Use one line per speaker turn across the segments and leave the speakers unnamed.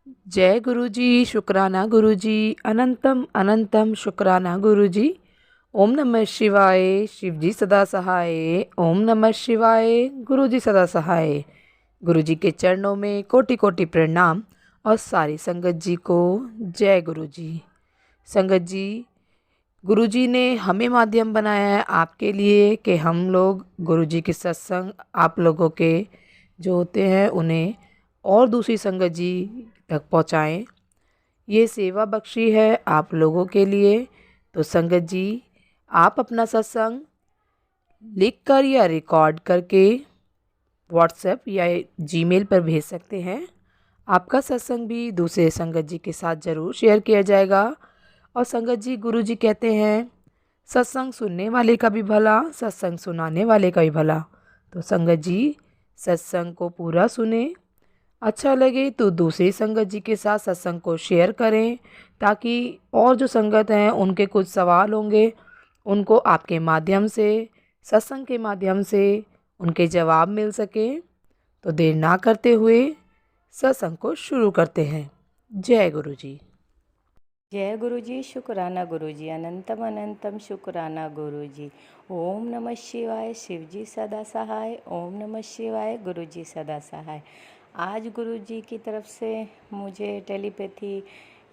जय गुरु जी, शुक्राना गुरु जी, अनंतम अनंतम शुक्राना गुरु जी। ओम नमः शिवाय, शिव जी सदा सहाय। ओम नमः शिवाय, गुरु जी सदा सहाय। गुरु जी के चरणों में कोटि कोटि प्रणाम और सारी संगत जी को जय गुरु जी। संगत जी, गुरु जी ने हमें माध्यम बनाया है आपके लिए कि हम लोग गुरु जी के सत्संग आप लोगों के जो होते हैं उन्हें और दूसरी संगत जी तक पहुँचाएँ। ये सेवा बख्शी है आप लोगों के लिए। तो संगत जी, आप अपना सत्संग लिख कर या रिकॉर्ड करके व्हाट्सएप या जीमेल पर भेज सकते हैं। आपका सत्संग भी दूसरे संगत जी के साथ ज़रूर शेयर किया जाएगा। और संगत जी, गुरु जी कहते हैं सत्संग सुनने वाले का भी भला, सत्संग सुनाने वाले का भी भला। तो संगत जी, सत्संग को पूरा सुने, अच्छा लगे तो दूसरी संगत जी के साथ सत्संग को शेयर करें, ताकि और जो संगत हैं उनके कुछ सवाल होंगे, उनको आपके माध्यम से, सत्संग के माध्यम से उनके जवाब मिल सके। तो देर ना करते हुए सत्संग को शुरू करते हैं। जय गुरु जी।
जय गुरु जी, शुक्राना गुरु जी, अनंतम अनंतम शुक्राना गुरु जी। ओम नमः शिवाय, शिव जी सदा सहाय। ओम नमः शिवाय, गुरु जी सदा सहाय। आज गुरु जी की तरफ से मुझे टेलीपैथी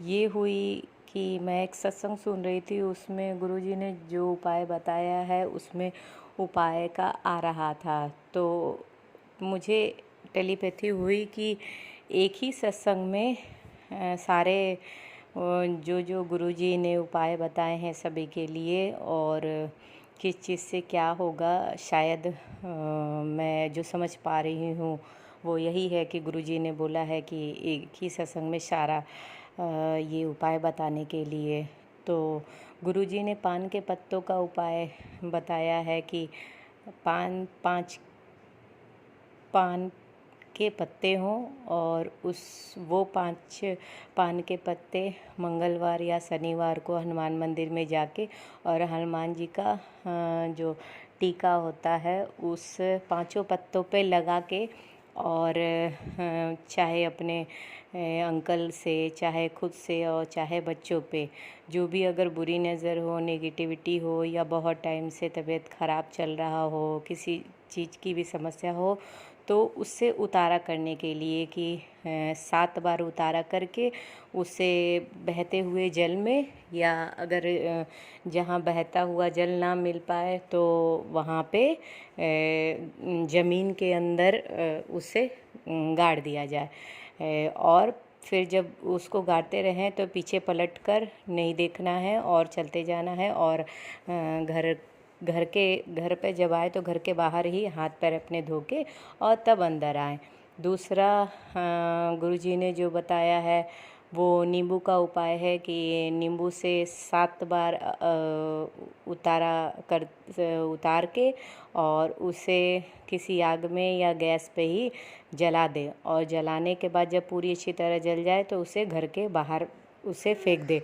ये हुई कि मैं एक सत्संग सुन रही थी, उसमें गुरु जी ने जो उपाय बताया है उसमें उपाय का आ रहा था। तो मुझे टेलीपैथी हुई कि एक ही सत्संग में सारे जो जो गुरुजी ने उपाय बताए हैं सभी के लिए, और किस चीज़ से क्या होगा, शायद मैं जो समझ पा रही हूँ वो यही है कि गुरुजी ने बोला है कि एक ही सत्संग में सारा ये उपाय बताने के लिए। तो गुरुजी ने पान के पत्तों का उपाय बताया है कि पाँच पान के पत्ते हों, और वो 5 पान के पत्ते मंगलवार या शनिवार को हनुमान मंदिर में जाके और हनुमान जी का जो टीका होता है उस 5 पत्तों पे लगा के, और चाहे अपने अंकल से, चाहे खुद से, और चाहे बच्चों पे जो भी अगर बुरी नज़र हो, नेगेटिविटी हो, या बहुत टाइम से तबीयत ख़राब चल रहा हो, किसी चीज़ की भी समस्या हो, तो उससे उतारा करने के लिए कि 7 बार उतारा करके उसे बहते हुए जल में, या अगर जहाँ बहता हुआ जल ना मिल पाए तो वहाँ पे ज़मीन के अंदर उसे गाड़ दिया जाए। और फिर जब उसको गाड़ते रहें तो पीछे पलट कर नहीं देखना है और चलते जाना है, और घर घर पे जब आए तो घर के बाहर ही हाथ पैर अपने धो के और तब अंदर आए। दूसरा गुरुजी ने जो बताया है वो नींबू का उपाय है कि नींबू से 7 बार उतार के और उसे किसी आग में या गैस पे ही जला दे, और जलाने के बाद जब पूरी अच्छी तरह जल जाए तो उसे घर के बाहर उसे फेंक दे।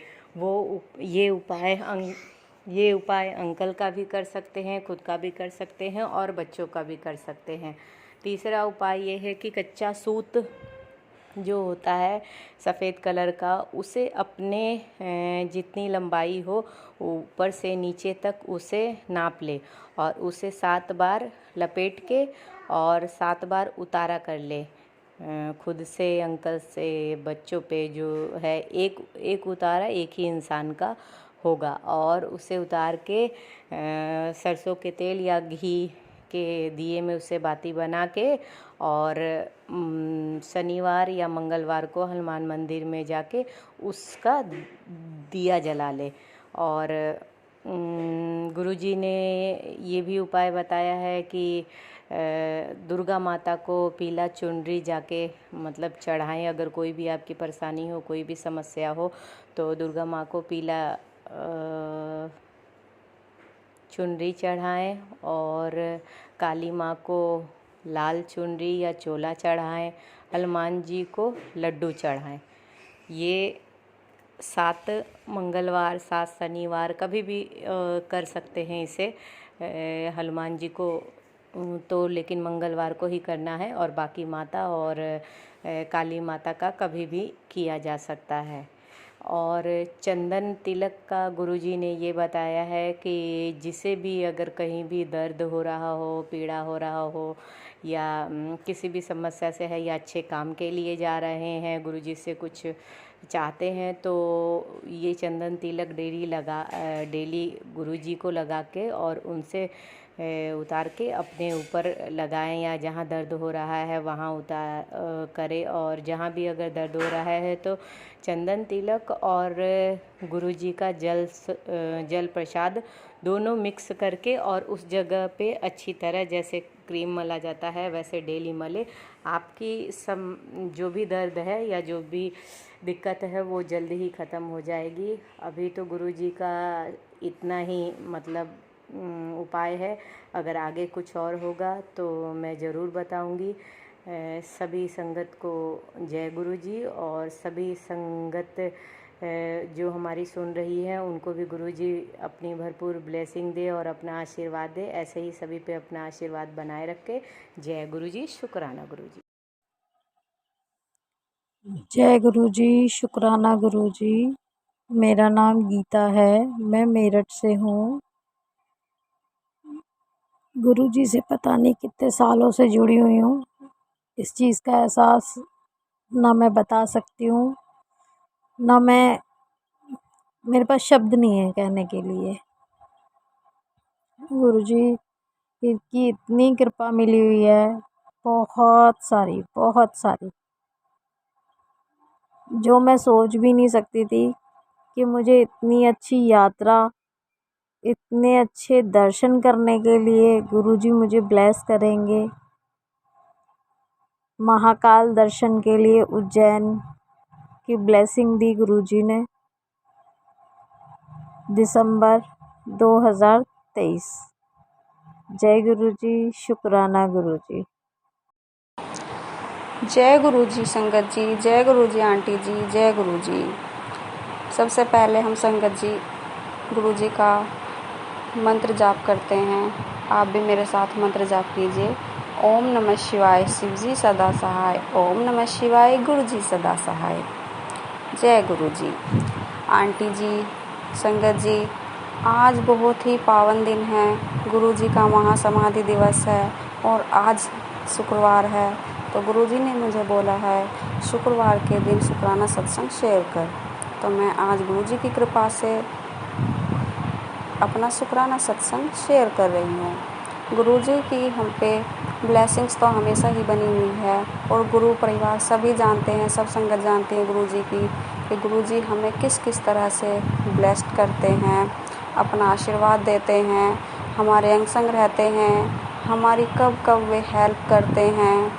ये उपाय अंकल का भी कर सकते हैं, खुद का भी कर सकते हैं, और बच्चों का भी कर सकते हैं। तीसरा उपाय ये है कि कच्चा सूत जो होता है सफ़ेद कलर का, उसे अपने जितनी लंबाई हो ऊपर से नीचे तक उसे नाप ले, और उसे 7 बार लपेट के और 7 बार उतारा कर ले। खुद से, अंकल से, बच्चों पे जो है, एक उतारा एक ही इंसान का होगा, और उसे उतार के सरसों के तेल या घी के दिए में उसे बाती बना के, और शनिवार या मंगलवार को हनुमान मंदिर में जाके उसका दिया जला ले। और गुरुजी ने ये भी उपाय बताया है कि दुर्गा माता को पीला चुनरी जाके मतलब चढ़ाएं। अगर कोई भी आपकी परेशानी हो, कोई भी समस्या हो, तो दुर्गा माँ को पीला चुनरी चढ़ाएं, और काली माँ को लाल चुनरी या चोला चढ़ाएं, हनुमान जी को लड्डू चढ़ाएं। ये 7 मंगलवार, 7 शनिवार कभी भी कर सकते हैं इसे। हनुमान जी को तो लेकिन मंगलवार को ही करना है, और बाकी माता और काली माता का कभी भी किया जा सकता है। और चंदन तिलक का गुरुजी ने ये बताया है कि जिसे भी अगर कहीं भी दर्द हो रहा हो, पीड़ा हो रहा हो, या किसी भी समस्या से है, या अच्छे काम के लिए जा रहे हैं, गुरुजी से कुछ चाहते हैं, तो ये चंदन तिलक डेली गुरुजी को लगा के और उनसे उतार के अपने ऊपर लगाएं, या जहाँ दर्द हो रहा है वहाँ करें। और जहाँ भी अगर दर्द हो रहा है तो चंदन तिलक और गुरुजी का जल प्रसाद दोनों मिक्स करके और उस जगह पे अच्छी तरह जैसे क्रीम मला जाता है वैसे डेली मले। आपकी जो भी दर्द है या जो भी दिक्कत है वो जल्दी ही ख़त्म हो जाएगी। अभी तो गुरुजी का इतना ही मतलब उपाय है। अगर आगे कुछ और होगा तो मैं ज़रूर बताऊंगी। सभी संगत को जय गुरुजी, और सभी संगत जो हमारी सुन रही है उनको भी गुरुजी अपनी भरपूर ब्लेसिंग दे और अपना आशीर्वाद दे। ऐसे ही सभी पे अपना आशीर्वाद बनाए रखे। जय गुरुजी, शुक्राना गुरुजी।
जय गुरुजी, शुक्राना गुरुजी। मेरा नाम गीता है, मैं मेरठ से हूँ। गुरुजी से पता नहीं कितने सालों से जुड़ी हुई हूँ। इस चीज़ का एहसास ना मैं बता सकती हूँ, ना मेरे पास शब्द नहीं है कहने के लिए। गुरुजी की इतनी कृपा मिली हुई है, बहुत सारी, जो मैं सोच भी नहीं सकती थी कि मुझे इतनी अच्छी यात्रा, इतने अच्छे दर्शन करने के लिए गुरुजी मुझे ब्लेस करेंगे। महाकाल दर्शन के लिए उज्जैन की ब्लेसिंग दी गुरुजी ने दिसंबर 2023। जय गुरुजी, शुक्राना गुरुजी।
जय गुरुजी संगत जी, जय गुरुजी आंटी जी, जय गुरुजी। सबसे पहले हम संगत जी गुरुजी का मंत्र जाप करते हैं। आप भी मेरे साथ मंत्र जाप कीजिए। ओम नमः शिवाय, शिवजी सदा सहाय। ओम नमः शिवाय, गुरुजी सदा सहाय। जय गुरुजी। आंटी जी, संगत जी, आज बहुत ही पावन दिन है। गुरुजी का महासमाधि दिवस है और आज शुक्रवार है, तो गुरुजी ने मुझे बोला है शुक्रवार के दिन शुक्राना सत्संग शेयर कर। तो मैं आज गुरुजी की कृपा से अपना शुक्राना सत्संग शेयर कर रही हूँ। गुरुजी की हम पे ब्लेसिंग्स तो हमेशा ही बनी हुई है, और गुरु परिवार सभी जानते हैं, सब संगत जानते हैं गुरुजी की, कि गुरुजी हमें किस किस तरह से ब्लेस्ड करते हैं, अपना आशीर्वाद देते हैं, हमारे अंग संग रहते हैं, हमारी कब कब वे हेल्प करते हैं,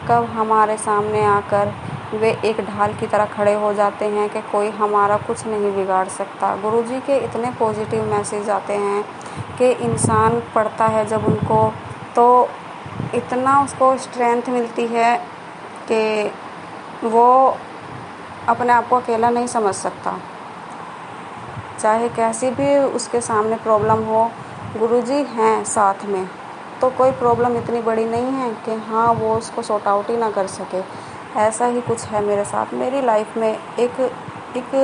कब हमारे सामने आकर वे एक ढाल की तरह खड़े हो जाते हैं कि कोई हमारा कुछ नहीं बिगाड़ सकता। गुरुजी के इतने पॉजिटिव मैसेज आते हैं कि इंसान पढ़ता है जब उनको, तो इतना उसको स्ट्रेंथ मिलती है कि वो अपने आप को अकेला नहीं समझ सकता। चाहे कैसी भी उसके सामने प्रॉब्लम हो, गुरुजी हैं साथ में, तो कोई प्रॉब्लम इतनी बड़ी नहीं है कि हाँ वो उसको सॉर्ट आउट ही ना कर सके। ऐसा ही कुछ है मेरे साथ। मेरी लाइफ में एक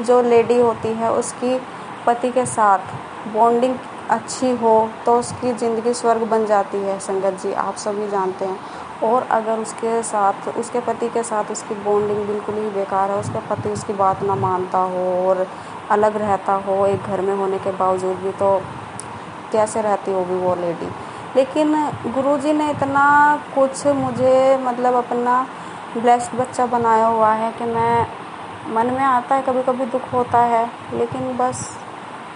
जो लेडी होती है उसकी पति के साथ बॉन्डिंग अच्छी हो तो उसकी ज़िंदगी स्वर्ग बन जाती है संगत जी, आप सभी जानते हैं। और अगर उसके पति के साथ उसकी बॉन्डिंग बिल्कुल ही बेकार है, उसका पति उसकी बात ना मानता हो और अलग रहता हो एक घर में होने के बावजूद भी, तो कैसे रहती होगी वो लेडी। लेकिन गुरुजी ने इतना कुछ मुझे मतलब अपना ब्लेस्ड बच्चा बनाया हुआ है कि मैं, मन में आता है कभी कभी दुख होता है, लेकिन बस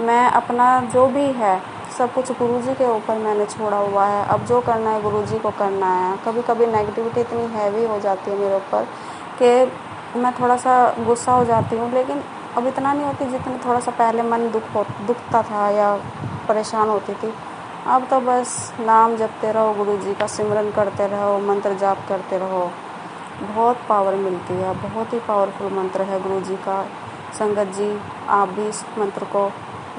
मैं अपना जो भी है सब कुछ गुरुजी के ऊपर मैंने छोड़ा हुआ है। अब जो करना है गुरुजी को करना है। कभी कभी नेगेटिविटी इतनी हैवी हो जाती है मेरे ऊपर कि मैं थोड़ा सा गुस्सा हो जाती हूँ, लेकिन अब इतना नहीं होती जितना थोड़ा सा पहले मन दुखता था या परेशान होती थी। अब तो बस नाम जपते रहो, गुरुजी का सिमरन करते रहो, मंत्र जाप करते रहो, बहुत पावर मिलती है। बहुत ही पावरफुल मंत्र है गुरुजी का। संगत जी, आप भी इस मंत्र को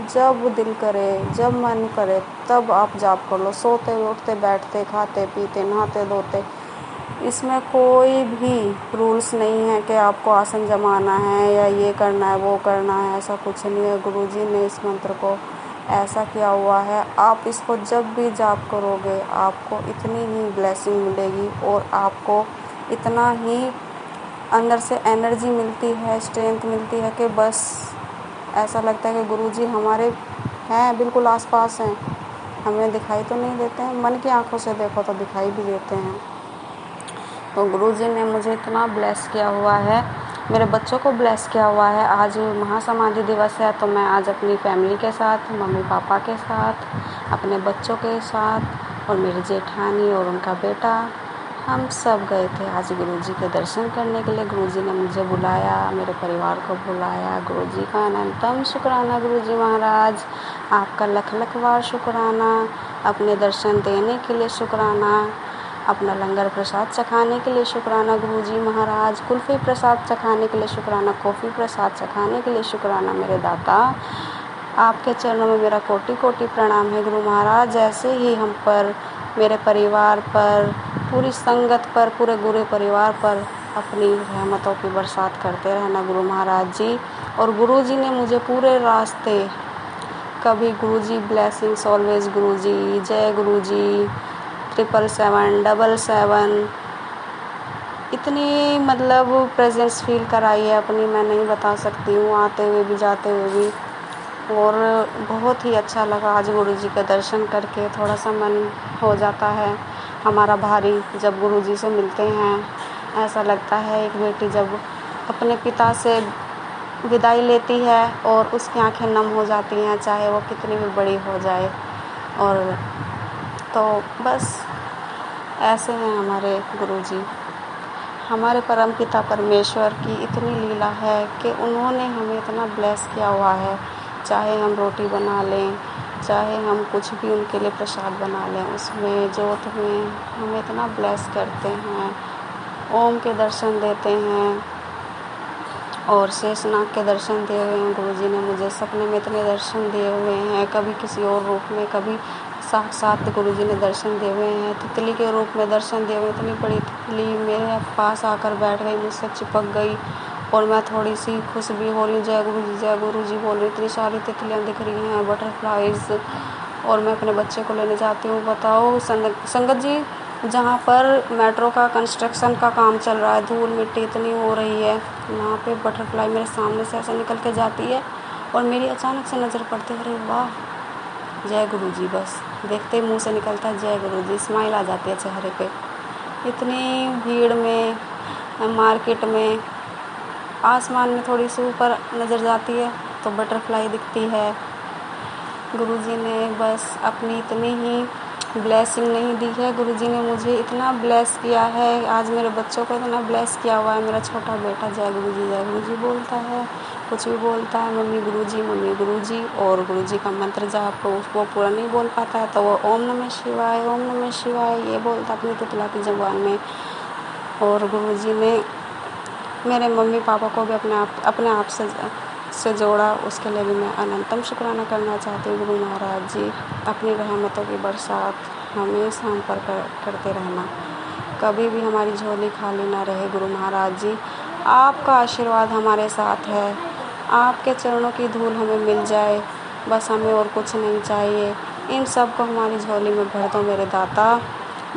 जब दिल करे, जब मन करे तब आप जाप कर लो, सोते उठते बैठते खाते पीते नहाते धोते। इसमें कोई भी रूल्स नहीं है कि आपको आसन जमाना है या ये करना है वो करना है, ऐसा कुछ नहीं है। गुरुजी ने इस मंत्र को ऐसा किया हुआ है, आप इसको जब भी जाप करोगे आपको इतनी ही ब्लेसिंग मिलेगी और आपको इतना ही अंदर से एनर्जी मिलती है, स्ट्रेंथ मिलती है कि बस ऐसा लगता है कि गुरुजी हमारे हैं, बिल्कुल आसपास हैं। हमें दिखाई तो नहीं देते हैं, मन की आंखों से देखो तो दिखाई भी देते हैं। तो गुरुजी ने मुझे इतना ब्लेस किया हुआ है, मेरे बच्चों को ब्लेस किया हुआ है। आज महासमाधि दिवस है तो मैं आज अपनी फैमिली के साथ, मम्मी पापा के साथ, अपने बच्चों के साथ और मेरी जेठानी और उनका बेटा, हम सब गए थे आज गुरुजी के दर्शन करने के लिए। गुरुजी ने मुझे बुलाया, मेरे परिवार को बुलाया। गुरुजी का अनंतम शुक्राना गुरुजी महाराज, आपका लख लख बार शुक्राना, अपने दर्शन देने के लिए शुक्राना, अपना लंगर प्रसाद चखाने के लिए शुक्राना गुरुजी महाराज, कुल्फ़ी प्रसाद चखाने के लिए शुक्राना, कॉफ़ी प्रसाद चखाने के लिए शुक्राना मेरे दाता। आपके चरणों में मेरा कोटि कोटि प्रणाम है गुरु महाराज। ऐसे ही हम पर, मेरे परिवार पर, पूरी संगत पर, पूरे गुरु परिवार पर अपनी रहमतों की बरसात करते रहना गुरु महाराज जी। और गुरु जी ने मुझे पूरे रास्ते कभी गुरुजी ब्लेसिंग्स ऑलवेज गुरुजी, जय गुरुजी, 777 इतनी मतलब प्रेजेंस फील कराई है अपनी, मैं नहीं बता सकती हूँ, आते हुए भी जाते हुए भी। और बहुत ही अच्छा लगा आज गुरुजी के दर्शन करके। थोड़ा सा मन हो जाता है हमारा भारी जब गुरुजी से मिलते हैं। ऐसा लगता है एक बेटी जब अपने पिता से विदाई लेती है और उसकी आंखें नम हो जाती हैं, चाहे वो कितनी भी बड़ी हो जाए। और तो बस ऐसे हैं हमारे गुरुजी। हमारे परमपिता परमेश्वर की इतनी लीला है कि उन्होंने हमें इतना ब्लेस किया हुआ है। चाहे हम रोटी बना लें, चाहे हम कुछ भी उनके लिए प्रसाद बना लें, उसमें जोत में हमें इतना ब्लेस करते हैं। ओम के दर्शन देते हैं और शेषनाग के दर्शन दिए हुए हैं गुरुजी ने मुझे। सपने में इतने दर्शन दिए हुए हैं, कभी किसी और रूप में, कभी साक्षात गुरुजी ने दर्शन दिए हुए हैं। तितली के रूप में दर्शन दिए हुए, इतनी बड़ी तितली मेरे पास आकर बैठ गई, मुझसे चिपक गई और मैं थोड़ी सी खुश भी हो रही हूँ, जय गुरुजी बोल रही। इतनी सारी तितलियाँ दिख रही हैं, बटरफ्लाइज। और मैं अपने बच्चे को लेने जाती हूँ। बताओ संगत जी, जहाँ पर मेट्रो का कंस्ट्रक्शन का काम चल रहा है, धूल मिट्टी इतनी हो रही है, वहाँ पे बटरफ्लाई मेरे सामने से ऐसे निकल के जाती है और मेरी अचानक से नज़र पड़ती है, अरे वाह जय गुरुजी। बस देखते ही मुंह से निकलता है जय गुरुजी, स्माइल आ जाती है चेहरे पे। इतनी भीड़ में, मार्केट में, आसमान में थोड़ी सी ऊपर नज़र जाती है तो बटरफ्लाई दिखती है। गुरुजी ने बस अपनी इतनी ही ब्लेसिंग नहीं दी है, गुरुजी ने मुझे इतना ब्लेस किया है। आज मेरे बच्चों को इतना ब्लेस किया हुआ है। मेरा छोटा बेटा जय गुरुजी बोलता है, कुछ भी बोलता है मम्मी गुरुजी। और गुरुजी का मंत्र जब आपको वो पूरा नहीं बोल पाता है तो वो ओम नमः शिवाय ये बोलता अपनी तुतला की ज़ुबान में। और गुरुजी ने मेरे मम्मी पापा को भी अपने आप से जोड़ा, उसके लिए भी मैं अनंतम शुक्राना करना चाहती हूँ गुरु महाराज जी। अपनी रहमतों की बरसात हमेशा हम पर करते रहना, कभी भी हमारी झोली खाली ना रहे गुरु महाराज जी। आपका आशीर्वाद हमारे साथ है, आपके चरणों की धूल हमें मिल जाए, बस हमें और कुछ नहीं चाहिए। इन सब को हमारी झोली में भर दो मेरे दाता,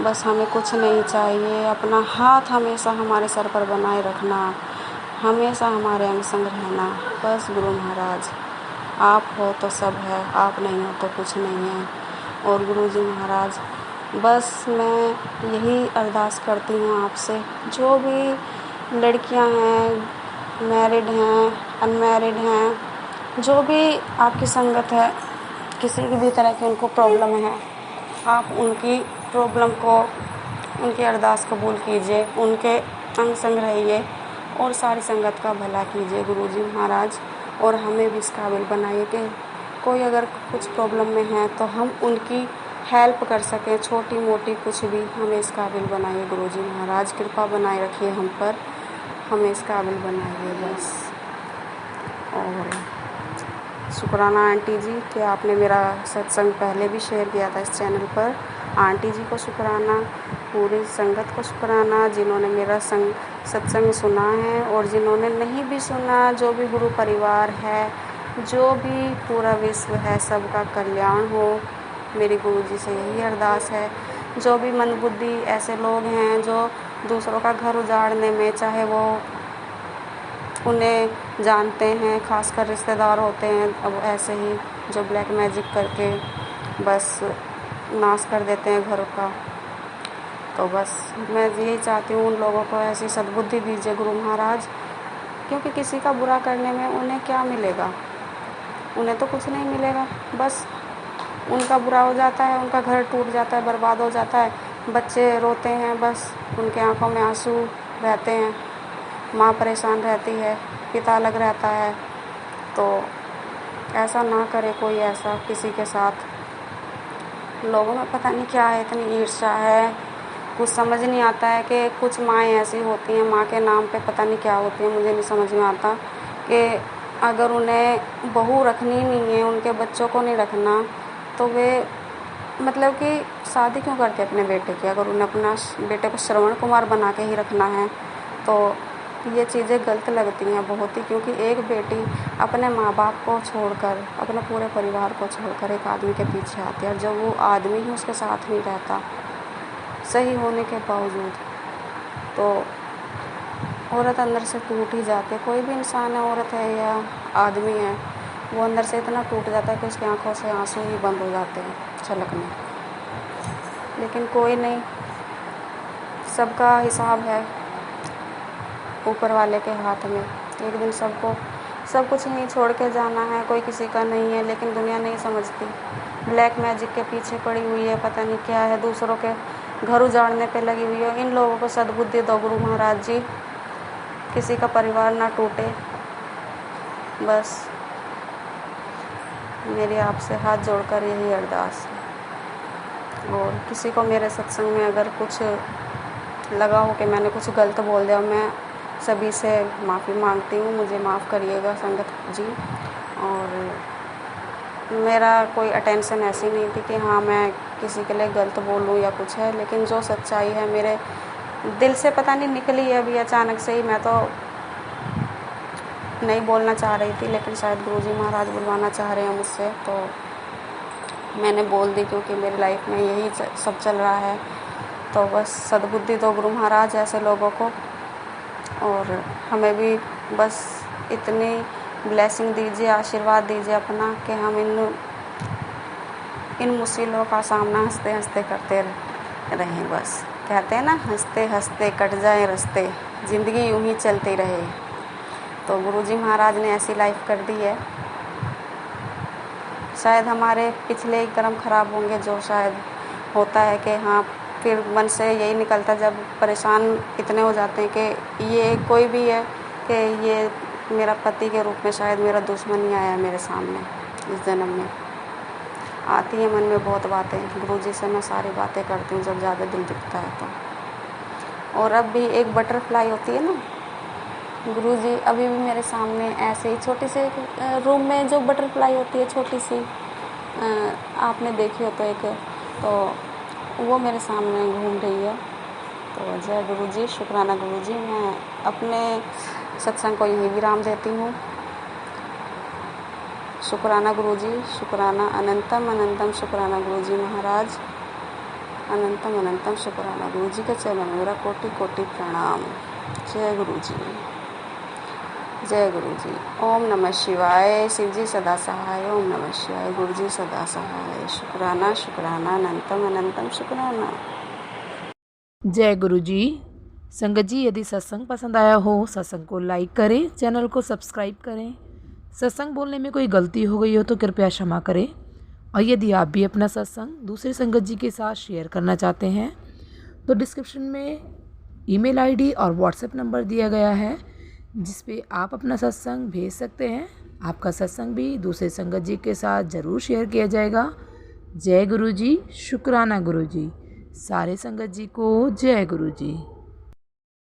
बस हमें कुछ नहीं चाहिए। अपना हाथ हमेशा हमारे सर पर बनाए रखना, हमेशा हमारे अंग संग रहना। बस गुरु महाराज, आप हो तो सब है, आप नहीं हो तो कुछ नहीं है। और गुरुजी महाराज, बस मैं यही अरदास करती हूँ आपसे, जो भी लड़कियाँ हैं, मैरिड हैं, अनमैरिड हैं, जो भी आपकी संगत है, किसी भी तरह की उनको प्रॉब्लम है, आप उनकी प्रॉब्लम को, उनकी अरदास कबूल कीजिए, उनके अंग संग रहिए और सारी संगत का भला कीजिए गुरुजी महाराज। और हमें भी इस काबिल बनाइए कि कोई अगर कुछ प्रॉब्लम में है तो हम उनकी हेल्प कर सकें, छोटी मोटी कुछ भी, हमें इस काबिल बनाइए गुरुजी महाराज। कृपा बनाए रखिए हम पर, हमें इस काबिल बनाइए बस। और शुक्राना आंटी जी कि आपने मेरा सत्संग पहले भी शेयर किया था इस चैनल पर। आंटी जी को शुक्राना, पूरी संगत को शुक्राना जिन्होंने मेरा सत्संग सुना है, और जिन्होंने नहीं भी सुना, जो भी गुरु परिवार है, जो भी पूरा विश्व है, सबका कल्याण हो। मेरी गुरु जी से यही अरदास है। जो भी मंदबुद्धि ऐसे लोग हैं जो दूसरों का घर उजाड़ने में, चाहे वो उन्हें जानते हैं, खासकर रिश्तेदार होते हैं, अब ऐसे ही जो ब्लैक मैजिक करके बस नाश कर देते हैं घरों का, तो बस मैं यही चाहती हूँ उन लोगों को ऐसी सद्बुद्धि दीजिए गुरु महाराज, क्योंकि किसी का बुरा करने में उन्हें क्या मिलेगा? उन्हें तो कुछ नहीं मिलेगा, बस उनका बुरा हो जाता है, उनका घर टूट जाता है, बर्बाद हो जाता है, बच्चे रोते हैं, बस उनके आंखों में आंसू रहते हैं, माँ परेशान रहती है, पिता अलग रहता है। तो ऐसा ना करे कोई, ऐसा किसी के साथ। लोगों में पता नहीं क्या है, इतनी ईर्ष्या है, कुछ समझ नहीं आता है कि कुछ माएँ ऐसी होती हैं, माँ के नाम पे पता नहीं क्या होती है, मुझे नहीं समझ में आता कि अगर उन्हें बहू रखनी नहीं है, उनके बच्चों को नहीं रखना, तो वे मतलब कि शादी क्यों करते अपने बेटे की? अगर उन्हें अपना बेटे को श्रवण कुमार बना के ही रखना है, तो ये चीज़ें गलत लगती हैं बहुत ही, क्योंकि एक बेटी अपने माँ बाप को छोड़कर, अपने पूरे परिवार को छोड़कर एक आदमी के पीछे आती है, और जब वो आदमी ही उसके साथ नहीं रहता सही होने के बावजूद, तो औरत अंदर से टूट ही जाती है। कोई भी इंसान है, औरत है या आदमी है, वो अंदर से इतना टूट जाता है कि उसकी आंखों से आंसू ही बंद हो जाते हैं छलकने। लेकिन कोई नहीं, सबका हिसाब है ऊपर वाले के हाथ में। एक दिन सबको सब कुछ यहीं छोड़ के जाना है, कोई किसी का नहीं है, लेकिन दुनिया नहीं समझती, ब्लैक मैजिक के पीछे पड़ी हुई है, पता नहीं क्या है, दूसरों के घर उजाड़ने पे लगी हुई है। इन लोगों को सद्बुद्धि दो गुरु महाराज जी, किसी का परिवार ना टूटे, बस मेरी आपसे हाथ जोड़कर यही अरदास है। और किसी को मेरे सत्संग में अगर कुछ लगा हो कि मैंने कुछ गलत बोल दिया, मैं सभी से माफ़ी मांगती हूँ, मुझे माफ़ करिएगा संगत जी। और मेरा कोई अटेंशन ऐसी नहीं थी कि हाँ मैं किसी के लिए गलत बोलूँ या कुछ है, लेकिन जो सच्चाई है मेरे दिल से पता नहीं निकली है अभी अचानक से ही। मैं तो नहीं बोलना चाह रही थी, लेकिन शायद गुरुजी महाराज बुलवाना चाह रहे हैं मुझसे, तो मैंने बोल दी, क्योंकि मेरी लाइफ में यही सब चल रहा है। तो बस सद्बुद्धि दो गुरु महाराज ऐसे लोगों को, और हमें भी बस इतनी ब्लेसिंग दीजिए, आशीर्वाद दीजिए अपना, कि हम इन मुसीबतों का सामना हंसते हंसते करते रहें। बस कहते हैं ना, हंसते हंसते कट जाए रास्ते, ज़िंदगी यूं ही चलती रहे। तो गुरुजी महाराज ने ऐसी लाइफ कर दी है। शायद हमारे पिछले ही कर्म खराब होंगे, जो शायद होता है कि हाँ, फिर मन से यही निकलता, जब परेशान इतने हो जाते हैं कि ये कोई भी है कि ये मेरा पति के रूप में शायद मेरा दुश्मन ही आया है मेरे सामने इस जन्म में। आती है मन में बहुत बातें, गुरुजी से मैं सारी बातें करती हूँ जब ज़्यादा दिल दुखता है तो। और अब भी एक बटरफ्लाई होती है ना, गुरुजी अभी भी मेरे सामने ऐसे ही छोटे से रूम में जो बटरफ्लाई होती है छोटी सी, आपने देखी हो तो एक, तो वो मेरे सामने घूम रही है। तो जय गुरुजी, शुक्राना गुरुजी। मैं अपने सत्संग को यही विराम देती हूँ। शुक्राना गुरुजी, शुक्राना, अनंतम अनंतम शुक्राना गुरुजी महाराज, अनंतम अनंतम शुक्राना गुरुजी के चरण में मेरा कोटि कोटि प्रणाम। जय गुरुजी, जय गुरुजी। ओम नमः शिवाय, शिवजी सदा सहाय। ओम नमः शिवाय, गुरुजी सदा सहाय। शुक्राना शुक्राना, अनंतम अनंतम शुक्राना।
जय गुरुजी। संगत जी, यदि सत्संग पसंद आया हो, सत्संग को लाइक करें, चैनल को सब्सक्राइब करें। सत्संग बोलने में कोई गलती हो गई हो तो कृपया क्षमा करें। और यदि आप भी अपना सत्संग दूसरे संगत जी के साथ शेयर करना चाहते हैं तो डिस्क्रिप्शन में ईमेल आईडी और व्हाट्सएप नंबर दिया गया है, जिस पे आप अपना सत्संग भेज सकते हैं। आपका सत्संग भी दूसरे संगत जी के साथ ज़रूर शेयर किया जाएगा। जय गुरुजी, शुक्राना गुरुजी। सारे संगत जी को जय गुरुजी।